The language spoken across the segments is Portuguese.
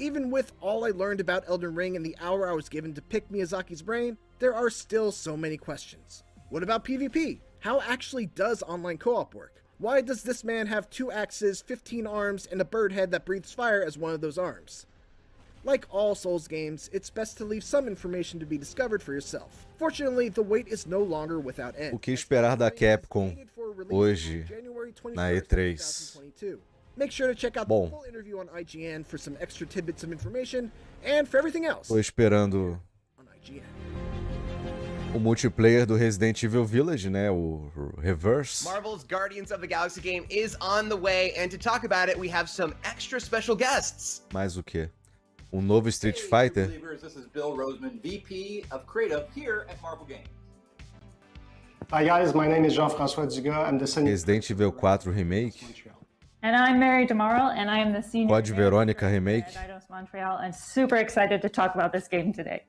Even with all I learned about Elden Ring in the hour I was given to pick Miyazaki's brain, there are still so many questions. What about PvP? How actually does online co-op work? Why does this man have 2 axes, 15 arms, and a bird head that breathes fire as one of those arms? Like all Souls games, it's best to leave some information to be discovered for yourself. Fortunately, the wait is no longer without end. O que esperar da Capcom hoje na E3? Make sure to check out the full interview on IGN for some extra tidbits of information, and for everything else. Tô esperando o multiplayer do Resident Evil Village, né? O Reverse. Marvel's Guardians of the Galaxy game is on the way, and to talk about it, we have some extra special guests. Mais o quê? Um novo Street Fighter? This is Bill Roseman, VP of Creative here at Marvel Games. Hi guys, my name is Jean-François Dugas. I'm the senior Resident Evil 4 Remake? And I'm Mary DeMarle, and I am the senior Code Veronica Remake? at Eidos Montreal, and super excited to talk about this game today.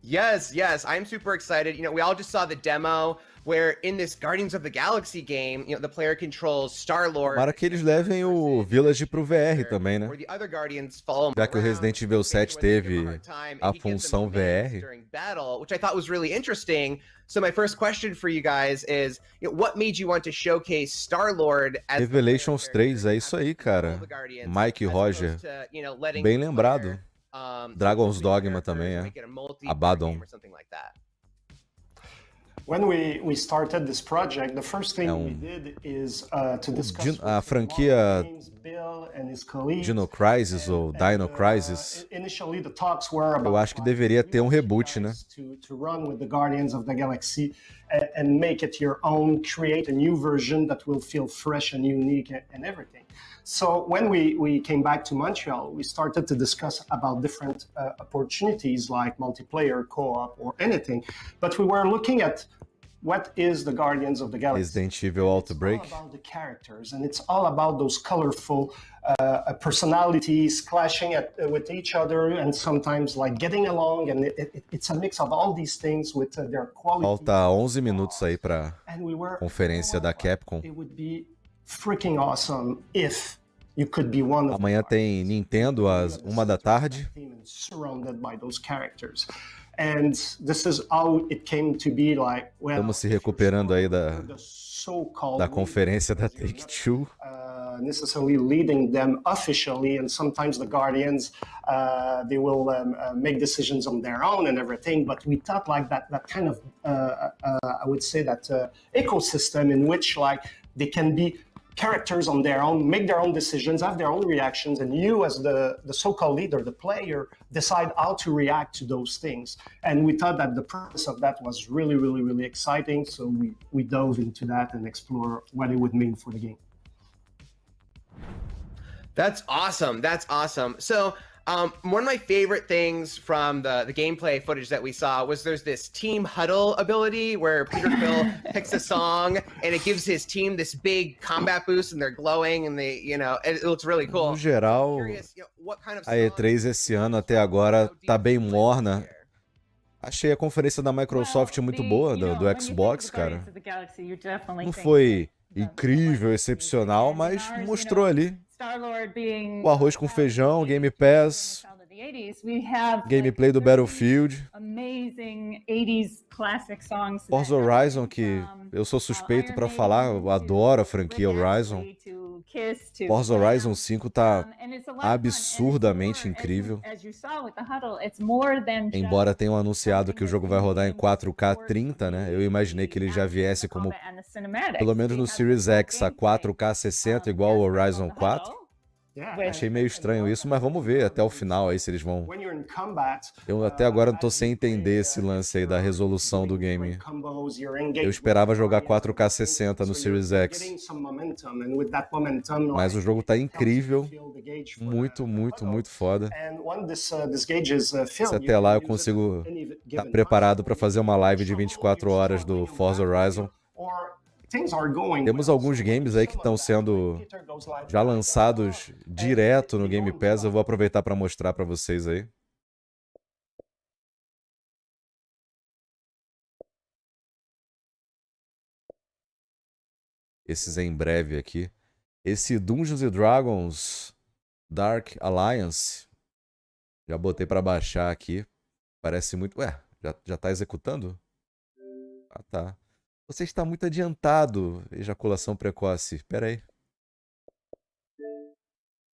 Yes, I'm super excited. You know, we all just saw the demo where in this Guardians of the Galaxy game, you know, the player controls Star-Lord. Para que eles levem o Village pro VR também, né? Já que o Resident Evil 7 teve a função VR. Which I thought was really interesting. So my first question for you guys is, you know, what made you want to showcase Star-Lord as Revelations 3, é isso aí, cara. Mike e Roger. Bem lembrado. Dragon's Dogma também, é. Abaddon. When we started this project, the first thing we did is to discuss a franquia Bill and his colleagues. Dino Crisis ou Dino Crisis. Initially the talks were about Eu acho que deveria ter um reboot, né? To run with the Guardians of the Galaxy and make it your own, create a new version that will feel fresh and unique and everything. So when we came back to Montreal, we started to discuss about different opportunities like multiplayer, co-op, or anything. But we were looking at what is the Guardians of the Galaxy. Resident Evil Outbreak. It's all about the characters, and it's all about those colorful personalities clashing with each other, and sometimes like getting along. And it's a mix of all these things with their quality. Falta 11 minutos aí para conferência da Capcom. It would be freaking awesome if you could be one of Amanhã tem Nintendo às 1 da tarde. Surrounded by those characters. And this is how it came to be like, well, estamos se recuperando aí da conferência da Take-Two. Necessarily leading them officially, and sometimes the Guardians they will make decisions on their own and everything. But we thought like that kind of I would say that ecosystem in which like they can be characters on their own, make their own decisions, have their own reactions, and you as the so-called leader, the player, decide how to react to those things. And we thought that the purpose of that was really, really, really exciting. So we dove into that and explore what it would mean for the game. That's awesome. So one of my favorite things from the gameplay footage that we saw was there's this team huddle ability where Peter Quill picks a song and it gives his team this big combat boost and they're glowing and they, you know, it looks really cool. No geral, a E3 esse ano até agora tá bem morna. Achei a conferência da Microsoft muito boa, do Xbox, cara. Não foi incrível, excepcional, mas mostrou ali o arroz com feijão, Game Pass, gameplay do Battlefield, Forza Horizon, que eu sou suspeito pra falar, eu adoro a franquia Horizon. Forza Horizon 5 tá absurdamente incrível. Embora tenham anunciado que o jogo vai rodar em 4K 30, né? Eu imaginei que ele já viesse como, pelo menos no Series X, a 4K 60 igual o Horizon 4. Achei meio estranho isso, mas vamos ver até o final aí se eles vão... Eu até agora não tô sem entender esse lance aí da resolução do game. Eu esperava jogar 4K 60 no Series X. Mas o jogo tá incrível. Muito, muito, muito foda. Se até lá eu consigo estar preparado para fazer uma live de 24 horas do Forza Horizon. Temos alguns games aí que estão sendo já lançados direto no Game Pass. Eu vou aproveitar para mostrar para vocês aí. Esses em breve aqui. Esse Dungeons & Dragons Dark Alliance Já botei pra baixar aqui. Parece muito... Ué, já tá executando? Ah, tá. Você está muito adiantado. Ejaculação precoce. Pera aí.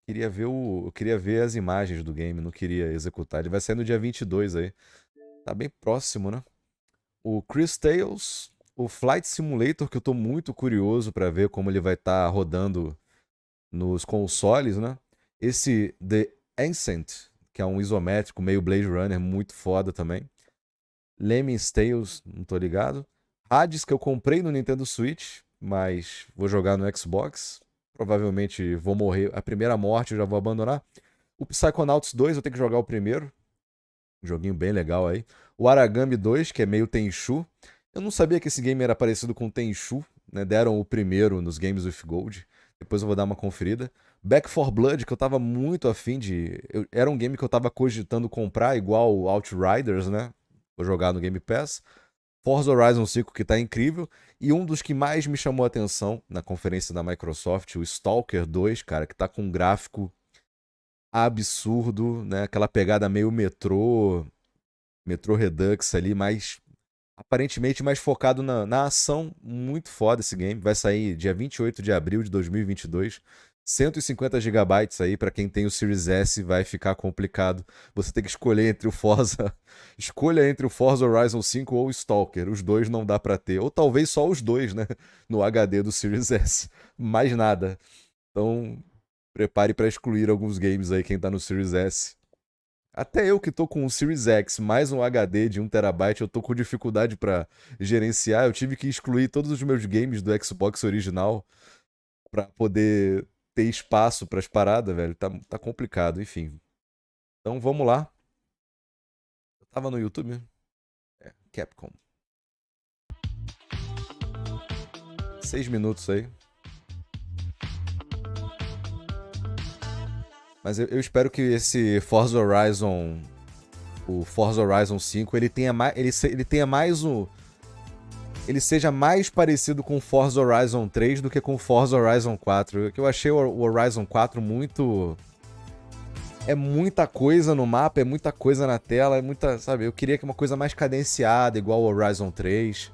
Eu queria ver as imagens do game, não queria executar. Ele vai sair no dia 22 aí. Tá bem próximo, né? O Chris Tales, o Flight Simulator, que eu tô muito curioso pra ver como ele vai estar rodando nos consoles, né? Esse The Ancient, que é um isométrico meio Blade Runner, muito foda também. Lemmings Tales, não tô ligado. Hades, que eu comprei no Nintendo Switch, mas vou jogar no Xbox. Provavelmente vou morrer. A primeira morte eu já vou abandonar. O Psychonauts 2 eu tenho que jogar o primeiro. Um joguinho bem legal aí. O Aragami 2, que é meio Tenchu. Eu não sabia que esse game era parecido com Tenchu, né? Deram o primeiro nos Games with Gold. Depois eu vou dar uma conferida. Back 4 Blood, que eu tava muito afim de... Era um game que eu tava cogitando comprar, igual o Outriders, né? Vou jogar no Game Pass. Forza Horizon 5, que tá incrível. E um dos que mais me chamou a atenção na conferência da Microsoft, o Stalker 2, cara, que tá com um gráfico absurdo, né? Aquela pegada meio Metro Redux ali, mais aparentemente mais focado na ação. Muito foda esse game. Vai sair dia 28 de abril de 2022. 150 GB aí, pra quem tem o Series S, vai ficar complicado. Você tem que escolher entre o Forza... Escolha entre o Forza Horizon 5 ou o Stalker. Os dois não dá pra ter. Ou talvez só os dois, né? No HD do Series S. Mais nada. Então, prepare pra excluir alguns games aí, quem tá no Series S. Até eu que tô com o Series X mais um HD de 1 TB, eu tô com dificuldade pra gerenciar. Eu tive que excluir todos os meus games do Xbox original pra poder ter espaço pras paradas, velho. Tá complicado, enfim. Então vamos lá. Eu tava no YouTube? Capcom. 6 minutos aí. Mas eu espero que esse Forza Horizon, o Forza Horizon 5, ele tenha mais, ele tenha mais um, ele seja mais parecido com o Forza Horizon 3 do que com o Forza Horizon 4. Eu achei o Horizon 4 muito... É muita coisa no mapa, é muita coisa na tela, é muita, sabe? Eu queria que uma coisa mais cadenciada, igual o Horizon 3,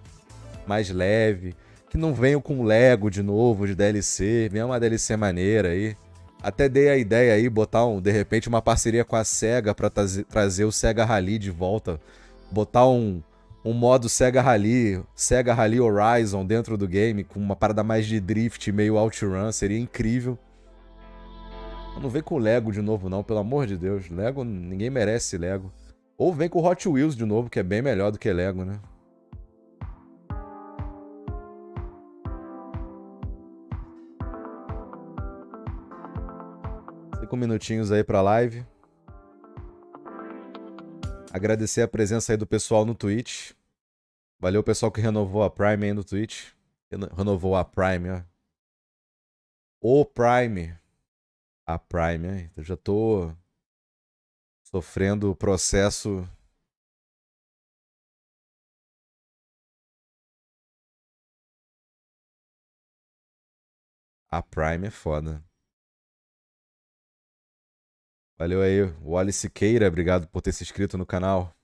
mais leve, que não venham com Lego de novo, de DLC, venha uma DLC maneira aí. Até dei a ideia aí, botar de repente uma parceria com a SEGA pra trazer o SEGA Rally de volta. Botar um modo SEGA Rally Horizon dentro do game, com uma parada mais de drift, meio OutRun, seria incrível. Não vem com Lego de novo não, pelo amor de Deus. Lego, ninguém merece Lego. Ou vem com Hot Wheels de novo, que é bem melhor do que Lego, né? Minutinhos aí pra live. Agradecer a presença aí do pessoal no Twitch. Valeu o pessoal que renovou a Prime aí no Twitch. Renovou a Prime, ó. O Prime. A Prime, aí. Eu já tô sofrendo o processo. A Prime é foda. Valeu aí, Wally Siqueira, obrigado por ter se inscrito no canal.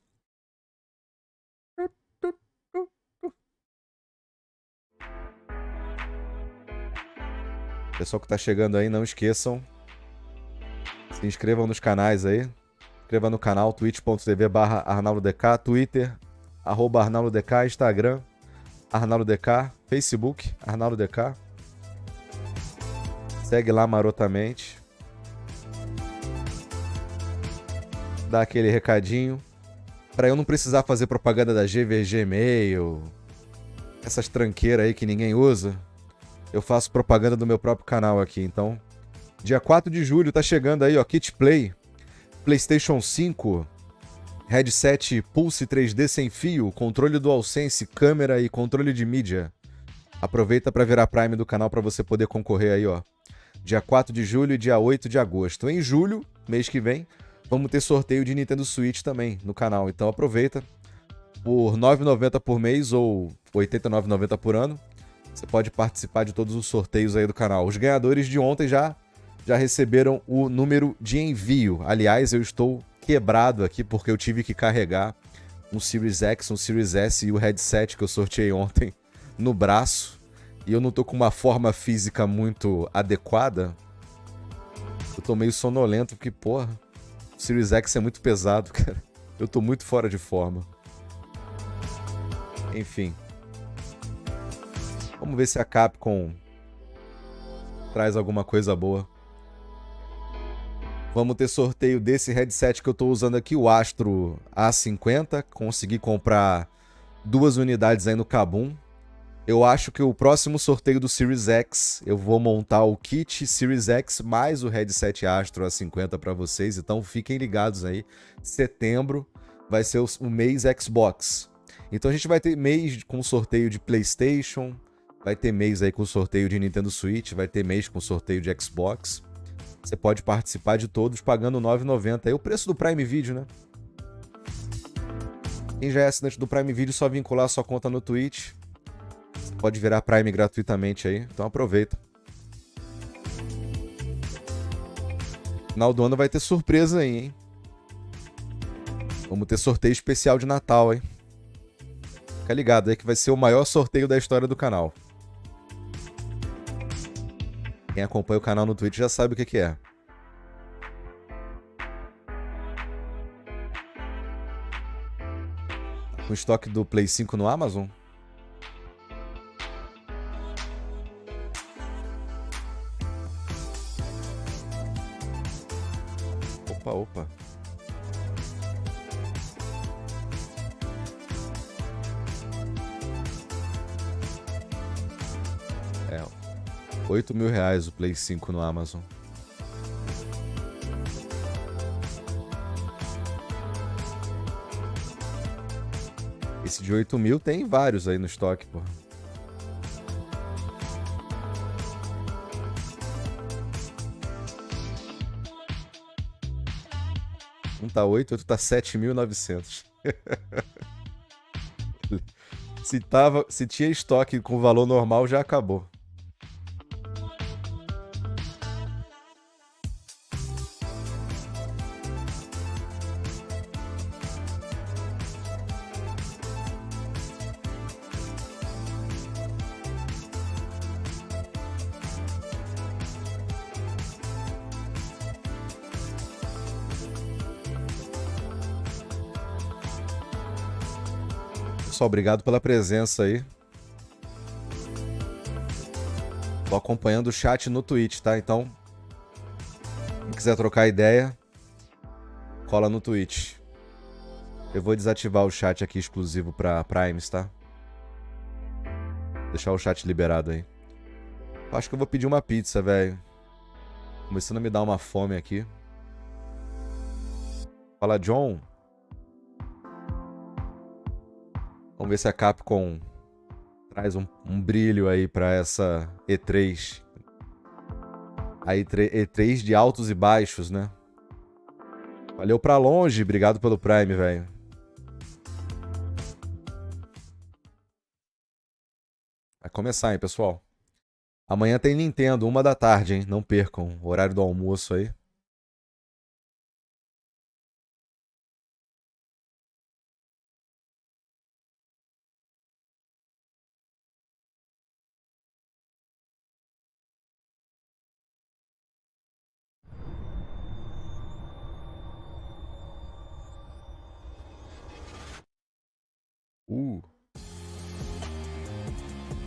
Pessoal que tá chegando aí, não esqueçam. Se inscrevam nos canais aí. Inscreva no canal twitch.tv/ArnaldoDK, Twitter, @ArnaldoDK, Instagram, ArnaldoDK, Facebook, ArnaldoDK. Segue lá marotamente. Dá aquele recadinho. Pra eu não precisar fazer propaganda da GVG Mail, essas tranqueiras aí que ninguém usa, eu faço propaganda do meu próprio canal aqui. Então, dia 4 de julho tá chegando aí, ó, Kit Play, PlayStation 5, headset Pulse 3D sem fio, controle DualSense, câmera e controle de mídia. Aproveita pra virar Prime do canal pra você poder concorrer aí, ó. Dia 4 de julho e dia 8 de agosto. Em julho, mês que vem, vamos ter sorteio de Nintendo Switch também no canal. Então aproveita. Por R$ 9,90 por mês ou R$ 89,90 por ano, você pode participar de todos os sorteios aí do canal. Os ganhadores de ontem já receberam o número de envio. Aliás, eu estou quebrado aqui porque eu tive que carregar um Series X, um Series S e o headset que eu sorteei ontem no braço. E eu não tô com uma forma física muito adequada. Eu tô meio sonolento porque, porra, o Series X é muito pesado, cara. Eu tô muito fora de forma. Enfim. Vamos ver se a Capcom traz alguma coisa boa. Vamos ter sorteio desse headset que eu tô usando aqui, o Astro A50. Consegui comprar 2 unidades aí no Kabum. Eu acho que o próximo sorteio do Series X, eu vou montar o kit Series X mais o headset Astro A50 para vocês. Então fiquem ligados aí. Setembro vai ser o mês Xbox. Então a gente vai ter mês com sorteio de PlayStation, vai ter mês aí com sorteio de Nintendo Switch, vai ter mês com sorteio de Xbox. Você pode participar de todos pagando R$ 9,90. É o preço do Prime Video, né? Quem já é assinante do Prime Video, só vincular sua conta no Twitch. Você pode virar Prime gratuitamente aí, então aproveita. Final do ano vai ter surpresa aí, hein? Vamos ter sorteio especial de Natal, hein? Fica ligado aí que vai ser o maior sorteio da história do canal. Quem acompanha o canal no Twitch já sabe o que é. Com estoque do Play 5 no Amazon? Opa. É, R$8.000 o Play 5 no Amazon. Esse de 8.000 tem vários aí no estoque, pô. Um tá 8, outro tá 7.900. Se tinha estoque com valor normal, já acabou. Pessoal, obrigado pela presença aí. Tô acompanhando o chat no Twitch, tá? Então, quem quiser trocar ideia, cola no Twitch. Eu vou desativar o chat aqui exclusivo pra Primes, tá? Deixar o chat liberado aí. Acho que eu vou pedir uma pizza, velho. Começando a me dar uma fome aqui. Fala, John. Vamos ver se a Capcom traz um brilho aí pra essa E3. A E3 de altos e baixos, né? Valeu pra longe, obrigado pelo Prime, velho. Vai começar, hein, pessoal. Amanhã tem Nintendo, 1 da tarde, hein? Não percam, horário do almoço aí.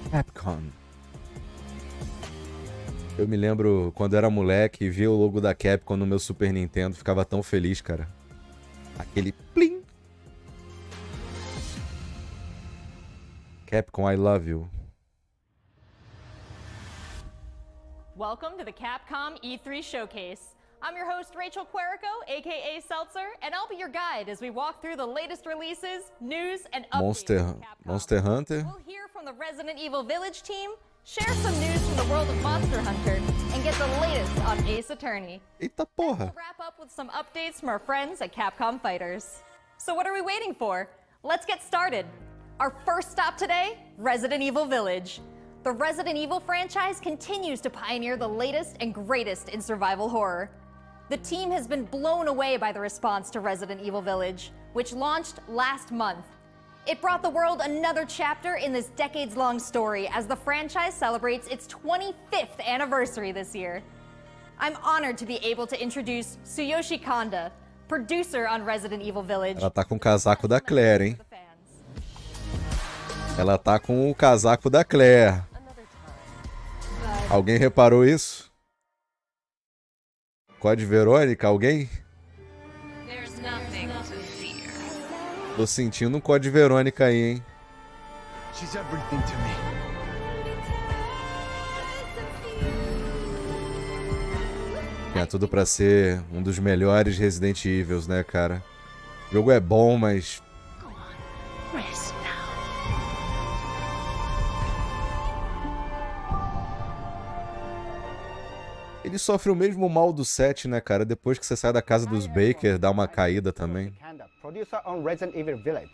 Capcom. Eu me lembro quando eu era moleque e via o logo da Capcom no meu Super Nintendo, ficava tão feliz, cara. Aquele plim. Capcom, I love you. Welcome to the Capcom E3 Showcase. I'm your host, Rachel Querico, aka Seltzer, and I'll be your guide as we walk through the latest releases, news, and updates from Capcom. Monster Hunter. We'll hear from the Resident Evil Village team, share some news from the world of Monster Hunter, and get the latest on Ace Attorney. Eita porra. We'll wrap up with some updates from our friends at Capcom Fighters. So what are we waiting for? Let's get started. Our first stop today, Resident Evil Village. The Resident Evil franchise continues to pioneer the latest and greatest in survival horror. the team has been blown away by the response to Resident Evil Village, which launched last month. It brought the world another chapter in this decades-long story as the franchise celebrates its 25th anniversary this year. I'm honored to be able to introduce Tsuyoshi Kanda, producer on Resident Evil Village. Ela tá com o casaco da Claire, hein? Ela tá com o casaco da Claire. Alguém reparou isso? Code Verônica, alguém? Tô sentindo um Code Verônica aí, hein? She's everything to me. Tinha tudo pra ser um dos melhores Resident Evils, né, cara? O jogo é bom, mas... ele sofre o mesmo mal do 7, né, cara? Depois que você sai da casa dos Baker, dá uma caída também. Producer on Resident Evil Village.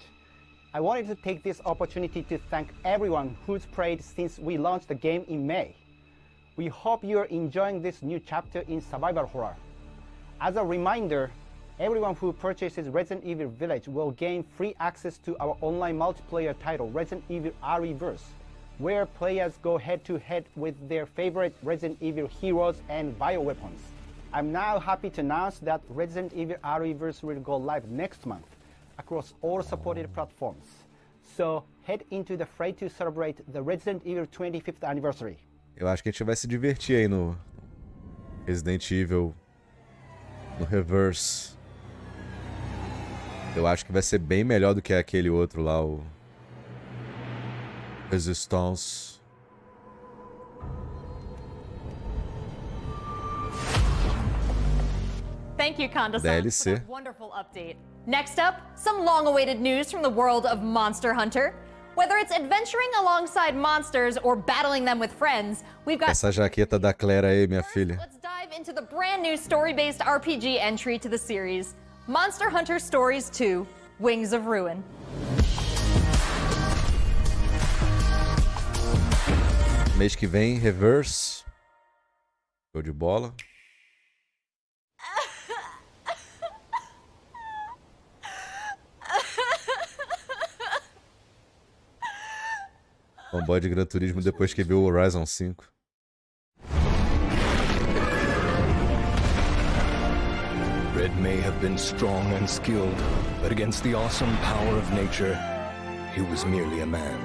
I wanted to take this opportunity to thank everyone who's played since we launched the game in May. We hope you're enjoying this new chapter in survival horror. As a reminder, everyone who purchases Resident Evil Village will gain free access to our online multiplayer title, Resident Evil ReVerse, where players go head-to-head with their favorite Resident Evil heroes and bioweapons. I'm now happy to announce that Resident Evil ReVerse will go live next month across all supported platforms. So head into the fray to celebrate the Resident Evil 25th anniversary. Eu acho que a gente vai se divertir aí no Resident Evil no Reverse. Eu acho que vai ser bem melhor do que aquele outro lá, o Resistance. Thank you, Kanda-san, DLC. for that wonderful update. Next up, some long-awaited news from the world of Monster Hunter. Whether it's adventuring alongside monsters or battling them with friends, we've got... Essa jaqueta da Claire aí, minha filha. Let's dive into the brand new story-based RPG entry to the series, Monster Hunter Stories 2: Wings of Ruin. Mês que vem, Reverse. Show de bola. Fanboy de Gran Turismo depois que viu o Horizon 5. Red may have been strong and skilled, but against the awesome power of nature, he was merely a man.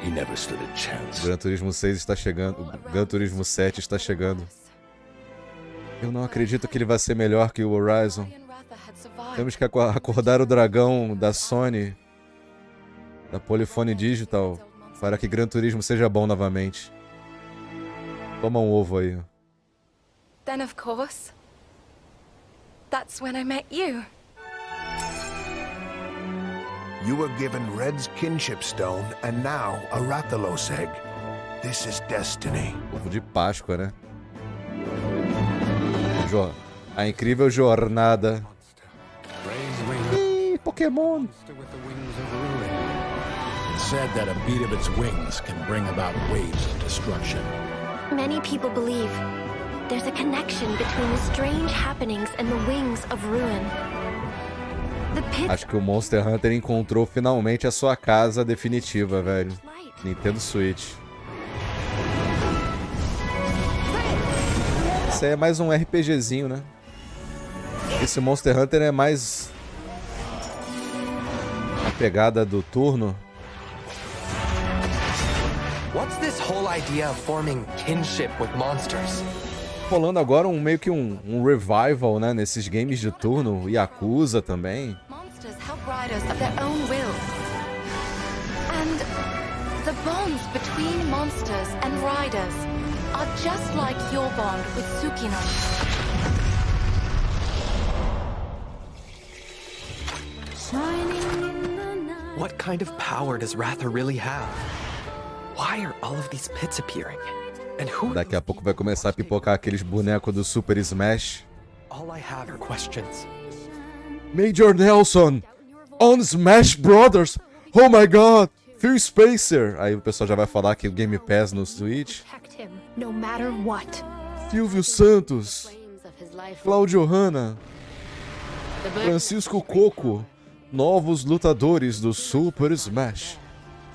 He never stood a chance. Gran Turismo 6 está chegando. Gran Turismo 7 está chegando. Eu não acredito que ele vai ser melhor que o Horizon. Temos que acordar o dragão da Sony, da Polyphony Digital, para que Gran Turismo seja bom novamente. Toma um ovo aí. Then of course, that's when I met you. You were given Red's kinship stone and now a Rathalos egg. This is destiny. Ovo de Páscoa, né? A incrível jornada. Ih, Pokémon. Said that a beat of its wings can bring about waves of destruction. Many people believe there's a connection between the strange happenings and the wings of ruin. Acho que o Monster Hunter encontrou finalmente a sua casa definitiva, velho. Nintendo Switch. Isso aí é mais um RPGzinho, né? Esse Monster Hunter é mais a pegada do turno. What's this whole idea of forming kinship with monsters? Rolando agora meio que um revival, né, nesses games de turno, Yakuza também. Monsters help riders of their own will. And the bonds between monsters and riders are just like your bond with Tsukino. What kind of power does Ratha really have? Why are all of these pits appearing? And who? Daqui a pouco vai começar a pipocar aqueles bonecos do Super Smash. All I have are questions. Major Nelson on Smash Brothers. Oh my God, Phil Spacer. Aí o pessoal já vai falar que o Game Pass no Switch. No matter what. Silvio Santos Cláudio Hanna, Francisco Coco, novos lutadores do Super Smash,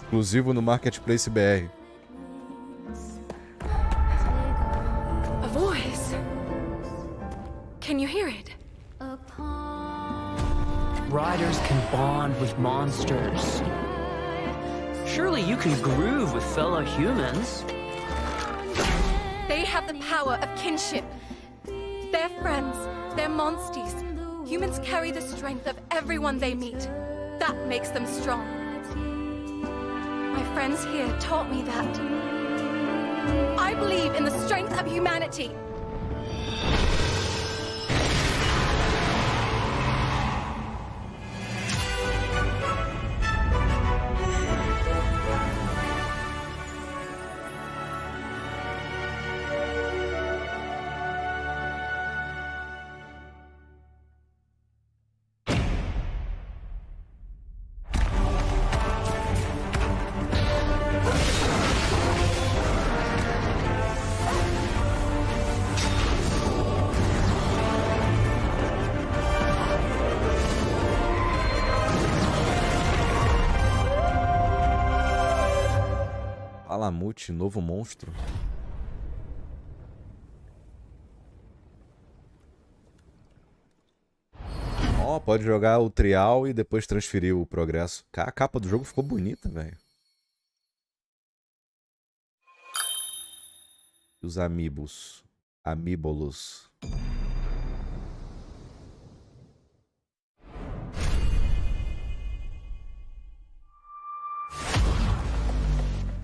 exclusivo no Marketplace BR. A voice. Can you hear it? Riders can bond with monsters. Surely you can groove with fellow humans. They have the power of kinship. They're friends. They're monsters. Humans carry the strength of everyone they meet. That makes them strong. My friends here taught me that. I believe in the strength of humanity. Alamute, novo monstro. Ó, pode jogar o trial e depois transferir o progresso. A capa do jogo ficou bonita, velho. Os amibos. Amíbolos.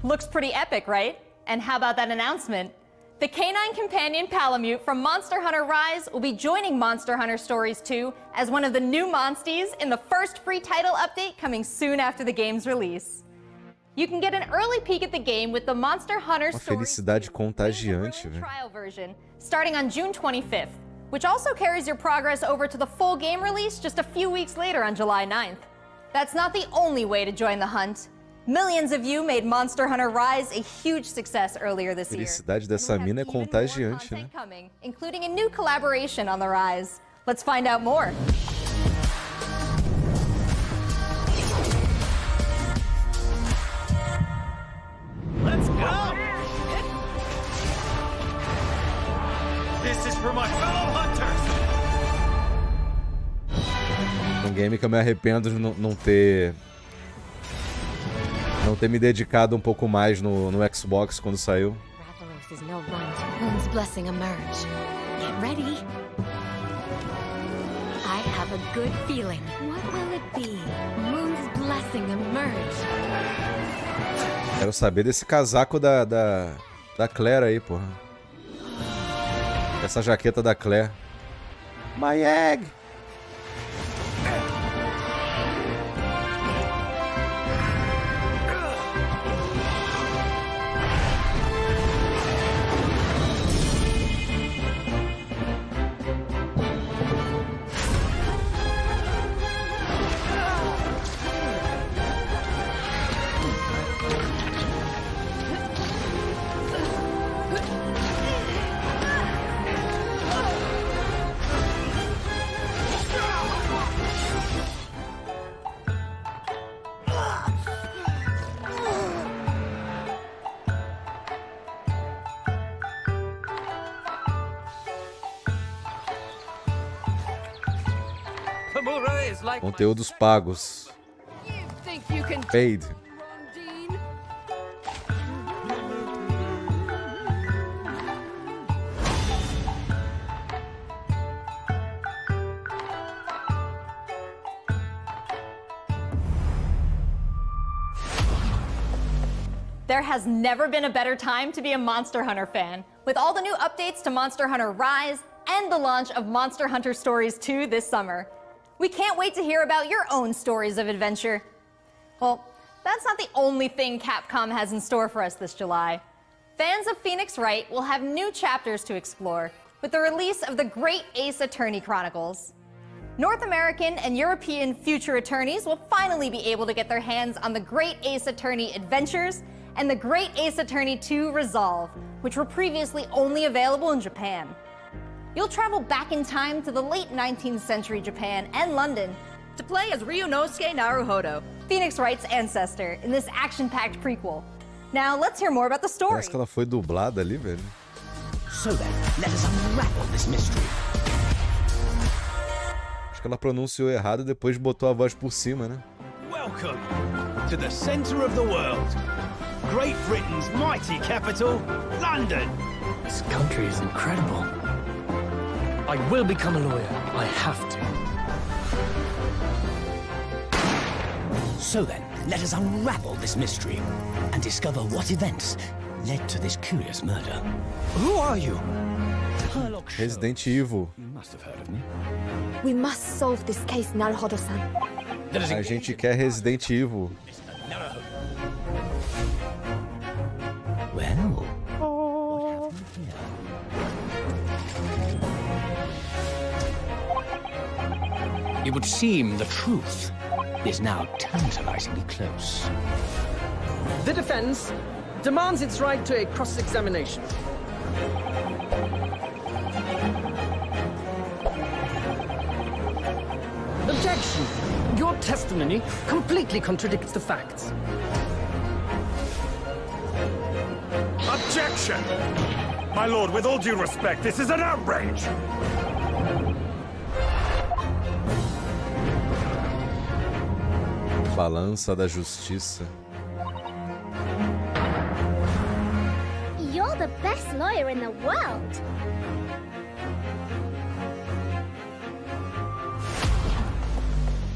Looks pretty epic, right? And how about that announcement? The canine companion Palamute from Monster Hunter Rise will be joining Monster Hunter Stories 2 as one of the new monsties in the first free title update coming soon after the game's release. You can get an early peek at the game with the Monster Hunter Uma Stories felicidade contagiante, velho. trial version starting on June 25th, which also carries your progress over to the full game release just a few weeks later on July 9th. That's not the only way to join the hunt. Millions of you made Monster Hunter Rise a huge success earlier this A year. felicidade dessa mina é contagiante, né? Coming, including a new collaboration on the Rise. Let's find out more. Let's go! This is for my fellow hunters! Um game que eu me arrependo de não ter me dedicado um pouco mais no Xbox quando saiu. Rathalos is no runt. Moon's blessing emerge. Get ready. I have a good feeling. What will it be? Moon's blessing emerge. Quero saber desse casaco da Claire aí, porra. Essa jaqueta da Claire. My egg! Conteúdos pagos. Paid. There has never been a better time to be a Monster Hunter fan, with all the new updates to Monster Hunter Rise and the launch of Monster Hunter Stories 2 this summer. We can't wait to hear about your own stories of adventure. Well, that's not the only thing Capcom has in store for us this July. Fans of Phoenix Wright will have new chapters to explore with the release of the Great Ace Attorney Chronicles. North American and European future attorneys will finally be able to get their hands on the Great Ace Attorney Adventures and the Great Ace Attorney 2 Resolve, which were previously only available in Japan. You'll travel back in time to the late 19th century Japan and London to play as Ryunosuke Naruhodo, Phoenix Wright's ancestor, in this action-packed prequel. Now, let's hear more about the story. Parece que ela foi dublada ali, velho. So then, let us unravel this mystery. Acho que ela pronunciou errado e depois botou a voz por cima, né? Welcome to the center of the world. Great Britain's mighty capital, London. This country is incredible. I will become a lawyer. I have to. So then, let us unravel this mystery and discover what events led to this curious murder. Who are you? Resident Evil. You must have heard of me. We must solve this case, Naruhodo-san. A gente quer Resident Evil. Well, what have we here? It would seem the truth is now tantalizingly close. The defense demands its right to a cross-examination. Objection! Your testimony completely contradicts the facts. Objection! My lord, with all due respect, this is an outrage! Balança da Justiça. You're the best lawyer in the world.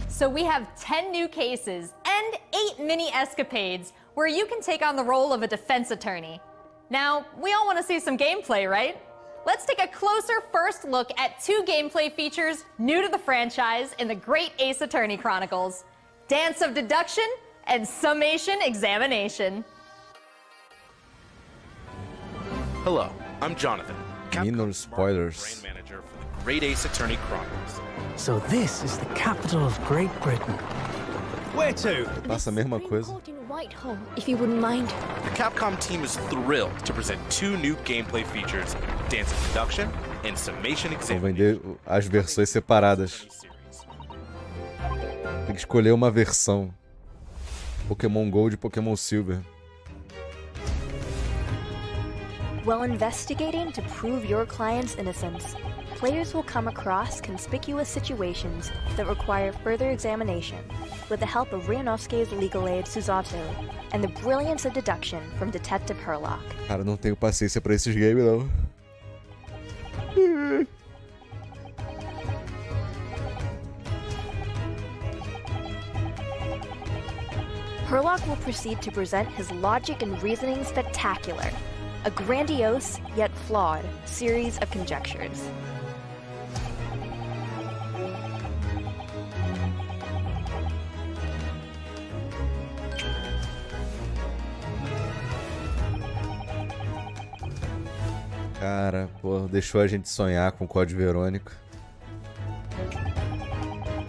So we have 10 new cases and 8 mini escapades where you can take on the role of a defense attorney. Now, we all want to see some gameplay, right? Let's take a closer first look at 2 gameplay features new to the franchise in the Great Ace Attorney Chronicles: Dance of Deduction and Summation Examination. Hello, I'm Jonathan, Minor spoilers. brand manager for the Great Ace Attorney Chronicles. So this is the capital of Great Britain. Where to? Passa a mesma coisa. In Whitehall, if you wouldn't mind. The Capcom team is thrilled to present 2 new gameplay features, Dance of Deduction and Summation Vão Examination. vender as versões separadas. Tem que escolher uma versão. Pokémon Gold e Pokémon Silver. While investigating to prove your client's innocence, players will come across conspicuous situations that require further examination with the help of Ryunosuke's legal aid Suzato and the brilliance of deduction from Detective Herlock. Cara, não tenho paciência pra esses games, não. Herlock will proceed to present his logic and reasoning spectacular, a grandiose yet flawed series of conjectures. Cara, pô, deixou a gente sonhar com Code Verônica.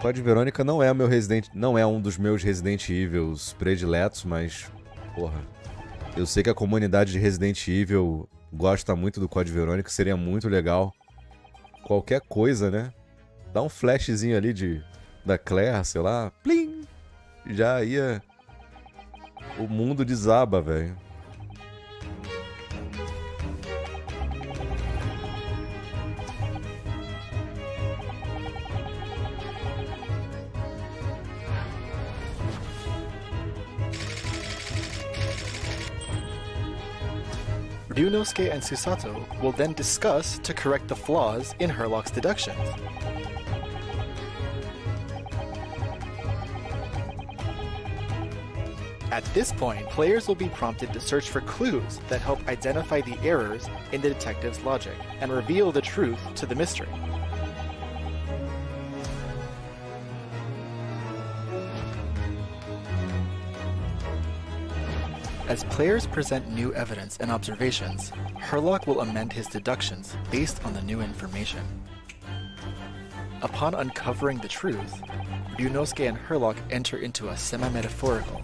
Code Verônica não é o meu não é um dos meus Resident Evils prediletos, mas porra, eu sei que a comunidade de Resident Evil gosta muito do Code Verônica, seria muito legal. Qualquer coisa, né? Dá um flashzinho ali da Claire, sei lá, plim! Já ia... O mundo desaba, velho. Ryunosuke and Susato will then discuss to correct the flaws in Herlock's deductions. At this point, players will be prompted to search for clues that help identify the errors in the detective's logic and reveal the truth to the mystery. As players present new evidence and observations, Herlock will amend his deductions based on the new information. Upon uncovering the truth, Ryunosuke and Herlock enter into a semi-metaphorical,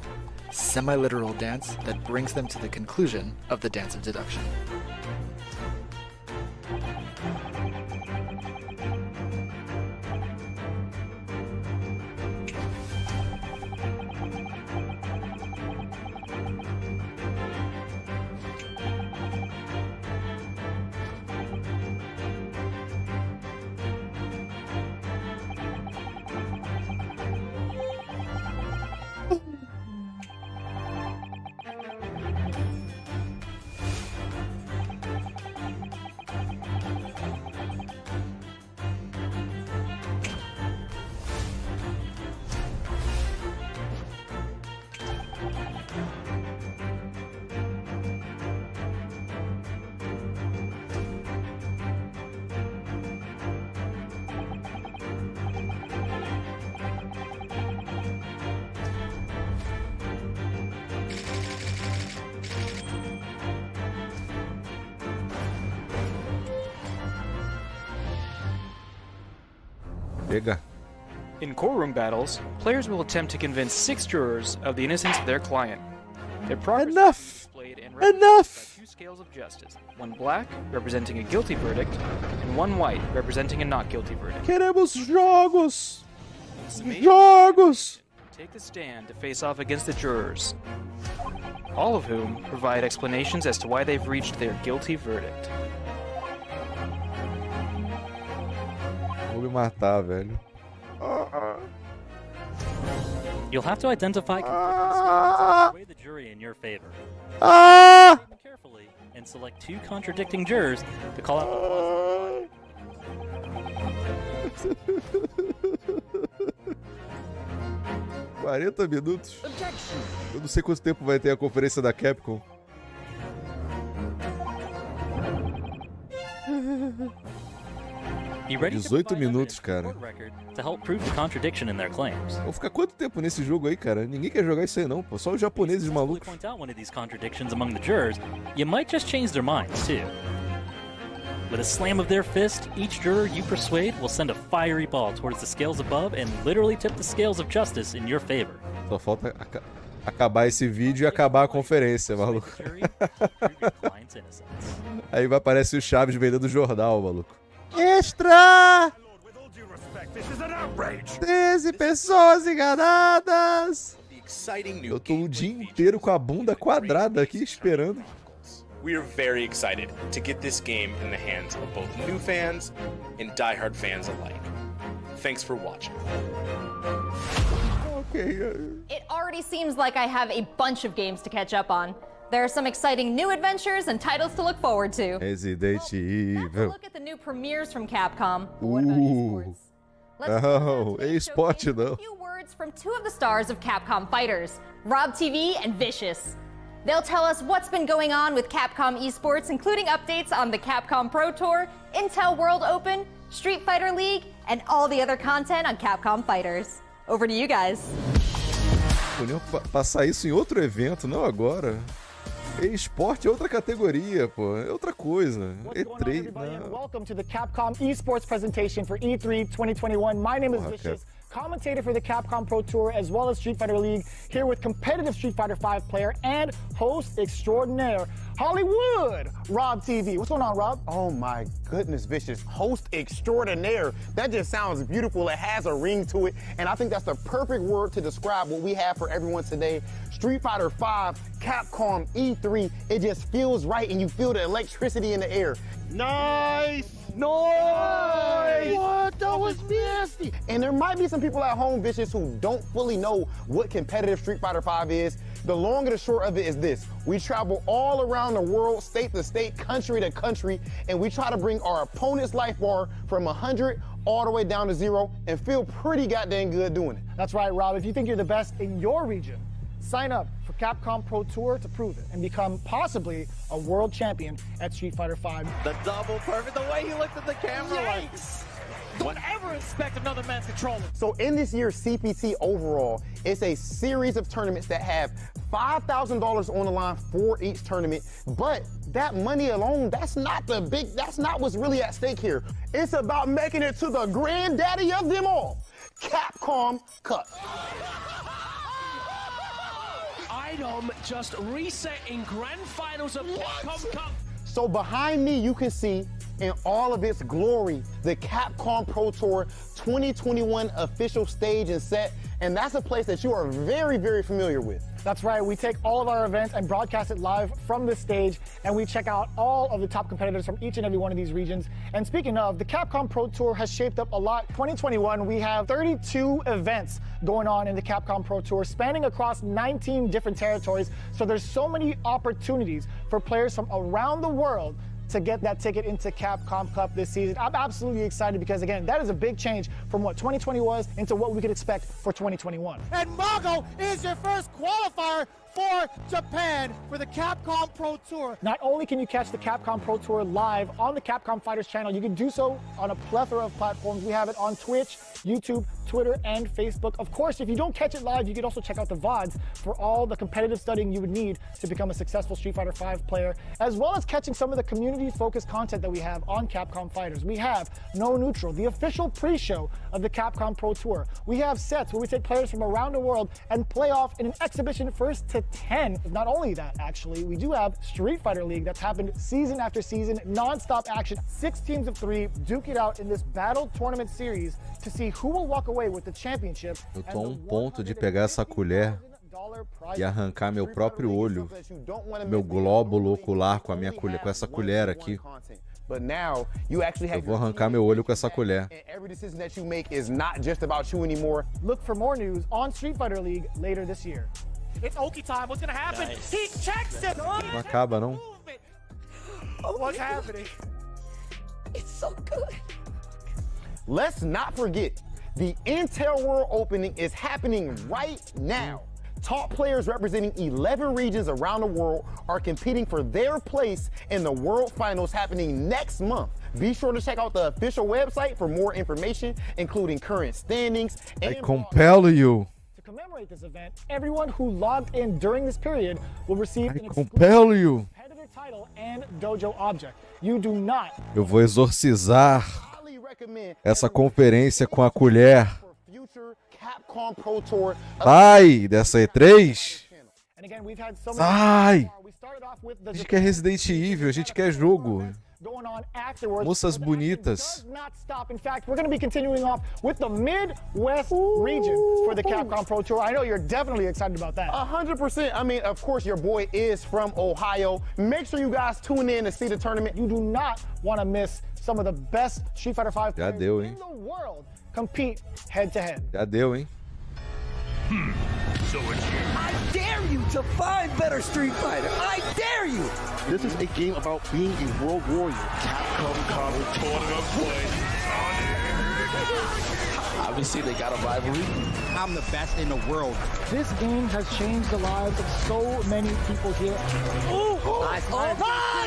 semi-literal dance that brings them to the conclusion of the Dance of Deduction. Chega. In courtroom battles, players will attempt to convince 6 jurors of the innocence of their client. Their progress is displayed and represented by 2 scales of justice, one black, representing a guilty verdict, and one white, representing a not guilty verdict. Queremos jogos! Jogos! Take the stand to face off against the jurors, all of whom provide explanations as to why they've reached their guilty verdict. Vou me matar, velho. You'll have to identify conflicting sway the jury in your favor. Carefully and select 2 contradicting jurors to call out the 40 minutos. Eu não sei quanto tempo vai ter a conferência da Capcom. Be ready 18 minutos, cara. to help prove the contradiction in their claims. Vou ficar quanto tempo nesse jogo aí, cara? Ninguém quer jogar isso aí não, pô. Só os japoneses malucos. Point out one of these contradictions among the jurors, you might just change their minds too. With a slam of their fist, each juror you persuade will send a fiery ball towards the scales above and literally tip the scales of justice in your favor. Só falta acabar esse vídeo e acabar a conferência, maluco. Aí vai aparecer o Chaves vendendo jornal, maluco. Extra! 13 pessoas enganadas! Eu tô o dia inteiro com a bunda quadrada aqui esperando. We are very excited to get this game in the hands of both new fans and diehard fans alike. Thanks for watching. It already seems like I have a bunch of games to catch up on. There are some exciting new adventures and titles to look forward to. Resident Evil. Look at the new premieres from Capcom. What about esports? Oh, esporte não. A few words from 2 of the stars of Capcom Fighters, Rob TV and Vicious. They'll tell us what's been going on with Capcom esports, including updates on the Capcom Pro Tour, Intel World Open, Street Fighter League, and all the other content on Capcom Fighters. Over to you guys. Podiam passar isso em outro evento, não agora. Esporte é outra categoria, pô. É outra coisa. E3, não. Welcome to the Capcom esports presentation for E3 2021. My name is Vicious, commentator for the Capcom Pro Tour as well as Street Fighter League, here with competitive Street Fighter V player and host extraordinaire, Hollywood, Rob TV. What's going on, Rob? Oh my goodness, Vicious. Host extraordinaire. That just sounds beautiful. It has a ring to it. And I think that's the perfect word to describe what we have for everyone today. Street Fighter V, Capcom E3. It just feels right and you feel the electricity in the air. Nice! Nice! What? That was nasty! And there might be some people at home, Vicious, who don't fully know what competitive Street Fighter V is. The long and the short of it is this. We travel all around the world, state to state, country to country, and we try to bring our opponent's life bar from 100 all the way down to 0 and feel pretty goddamn good doing it. That's right, Rob. If you think you're the best in your region, sign up for Capcom Pro Tour to prove it and become possibly a world champion at Street Fighter V. The double perfect, the way he looked at the camera. Yikes. Don't ever expect another man's controller. So in this year's CPT overall, it's a series of tournaments that have $5,000 on the line for each tournament. But that money alone, that's not what's really at stake here. It's about making it to the granddaddy of them all, Capcom Cup. Item just reset in grand finals of Capcom Cup. So behind me, you can see in all of its glory, the Capcom Pro Tour 2021 official stage and set. And that's a place that you are very, very familiar with. That's right. We take all of our events and broadcast it live from this stage, and we check out all of the top competitors from each and every one of these regions. And speaking of, the Capcom Pro Tour has shaped up a lot. 2021, we have 32 events going on in the Capcom Pro Tour, spanning across 19 different territories. So there's so many opportunities for players from around the world to get that ticket into Capcom Cup this season. I'm absolutely excited because, again, that is a big change from what 2020 was into what we could expect for 2021. And Mago is your first qualifier for Japan for the Capcom Pro Tour. Not only can you catch the Capcom Pro Tour live on the Capcom Fighters channel, you can do so on a plethora of platforms. We have it on Twitch, YouTube, Twitter, and Facebook. Of course, if you don't catch it live, you can also check out the VODs for all the competitive studying you would need to become a successful Street Fighter V player, as well as catching some of the community-focused content that we have on Capcom Fighters. We have No Neutral, the official pre-show of the Capcom Pro Tour. We have sets where we take players from around the world and play off in an exhibition first to 10. Not only that, actually, we do have Street Fighter League that's happened season after season, non-stop action, 6 teams of 3 duke it out in this battle tournament series to see who will walk away with the championship. Eu tô a um ponto de pegar essa colher e arrancar meu próprio olho, meu glóbulo ocular com a minha colher, com essa colher aqui. Eu vou arrancar meu olho com essa colher. Look for more news on Street Fighter League later this year. It's Oki time. What's gonna happen? Nice. He checks it. Não acaba, não? What's happening? It's so good. Let's not forget, the Intel World Opening is happening right now. Top players representing 11 regions around the world are competing for their place in the World Finals happening next month. Be sure to check out the official website for more information, including current standings. I compel you. To commemorate this event, everyone who logged in during this period will receive an exclusive competitor title and dojo object. You do not. Eu vou exorcizar essa conferência com a colher. Sai dessa E3. Sai. A gente quer Resident Evil, a gente quer jogo. Moças bonitas. In fact, we're going to be continuing off with the Midwest region for the Capcom Pro Tour. I know you're definitely excited about that. 100%. I mean, of course, your boy is from Ohio. Make sure you guys tune in to see the tournament. You do not want to miss some of the best Street Fighter V players in the world compete head-to-head. Já deu, hein? So it's you. I dare you to find better Street Fighter. I dare you. This is a game about being a world warrior. Capcom Cover Tournament play. Obviously, they got a rivalry. I'm the best in the world. This game has changed the lives of so many people here. Ooh! Nice! Oh,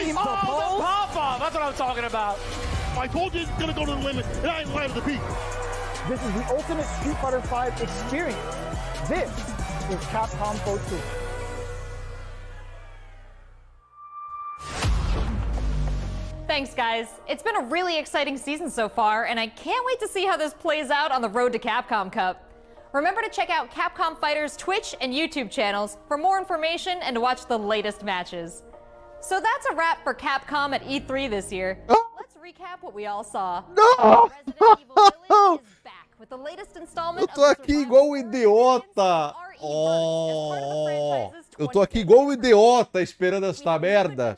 the pop-off! That's what I'm talking about. I told you it's gonna go to the limit, and I ain't lying to the peak. This is the ultimate Street Fighter V experience. This is Capcom Pro Tour. Thanks, guys. It's been a really exciting season so far, and I can't wait to see how this plays out on the road to Capcom Cup. Remember to check out Capcom Fighters' Twitch and YouTube channels for more information and to watch the latest matches. So that's a wrap for Capcom at E3 this year. Let's recap what we all saw. No! Resident Evil Village is back with the latest installment Eu tô aqui igual um idiota. Eu tô aqui igual um idiota esperando essa merda.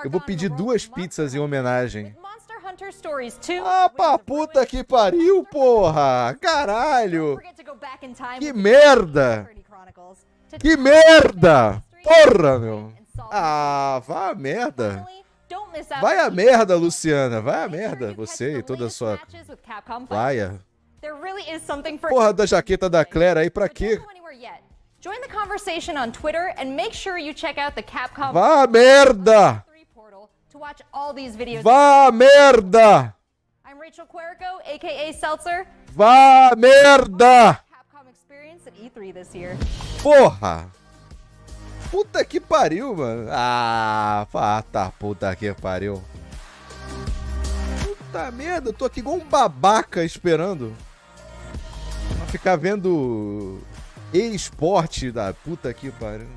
Eu vou pedir 2 pizzas em homenagem. Ah, pra puta que pariu, porra! Caralho! Que merda! Que merda! Porra, meu! Ah, vai a merda! Vai a merda, Luciana! Vai a merda, você e toda a sua vaia. Porra da jaqueta da Claire aí, pra quê? Join the conversation on Twitter and make sure you check out the Capcom Vá merda! portal to watch all these videos. Vá merda! I'm Rachel Querico, aka Seltzer. Vá merda! Capcom experience at E3 this year. Porra! Puta que pariu, mano. Ah, tá, puta que pariu. Puta merda, eu tô aqui igual um babaca esperando. Pra ficar vendo e-esporte da puta que pariu.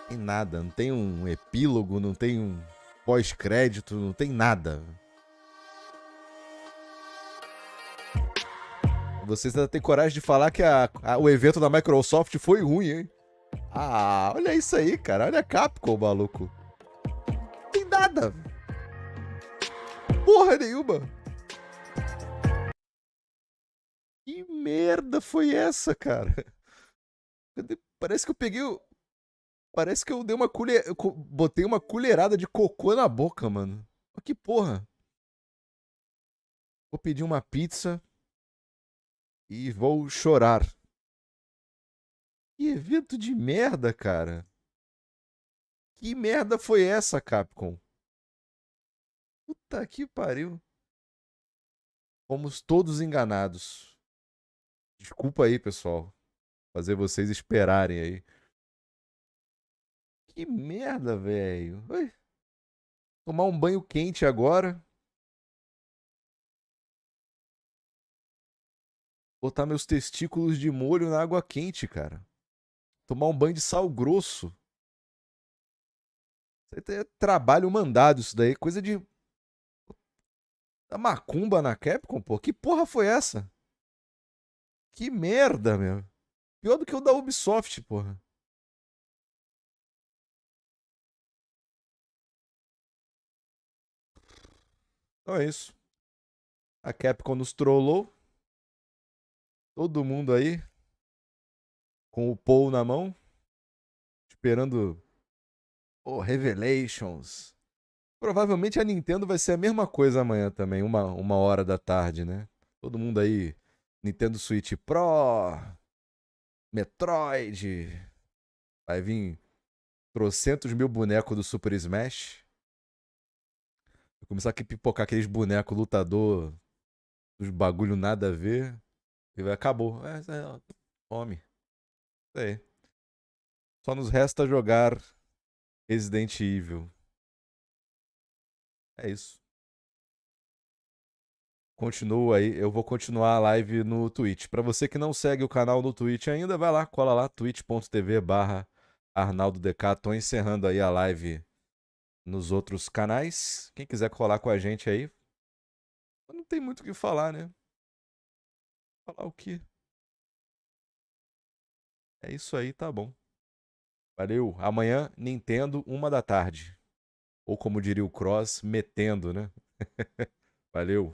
Tem nada, não tem um epílogo, não tem um pós-crédito, não tem nada. Vocês ainda têm coragem de falar que o evento da Microsoft foi ruim, hein? Ah, olha isso aí, cara. Olha a Capcom, maluco. Não tem nada. Porra nenhuma. Que merda foi essa, cara? Parece que eu peguei o... Parece que eu dei uma botei uma colherada de cocô na boca, mano. Que porra. Vou pedir uma pizza e vou chorar. Que evento de merda, cara. Que merda foi essa, Capcom? Puta que pariu. Fomos todos enganados. Desculpa aí, pessoal. Fazer vocês esperarem aí. Que merda, velho. Tomar um banho quente agora. Botar meus testículos de molho na água quente, cara. Tomar um banho de sal grosso. Isso aí é trabalho mandado, isso daí. Coisa de... da macumba na Capcom, pô. Que porra foi essa? Que merda, meu. Pior do que o da Ubisoft, porra. Então é isso. A Capcom nos trollou. Todo mundo aí com o Paul na mão, esperando Revelations. Provavelmente a Nintendo vai ser a mesma coisa amanhã também, 1h da tarde, né? Todo mundo aí, Nintendo Switch Pro, Metroid, vai vir trocentos mil bonecos do Super Smash. Vai começar a pipocar aqueles bonecos lutador dos bagulho nada a ver. E acabou. Fome. Isso aí. Só nos resta jogar Resident Evil. É isso. Continua aí. Eu vou continuar a live no Twitch. Pra você que não segue o canal no Twitch ainda, vai lá, cola lá, twitch.tv/ArnaldoDK. Tô encerrando aí a live nos outros canais. Quem quiser colar com a gente aí. Não tem muito o que falar, né? Falar o quê? É isso aí, tá bom. Valeu. Amanhã, Nintendo, 1h da tarde. Ou como diria o Cross, metendo, né? Valeu.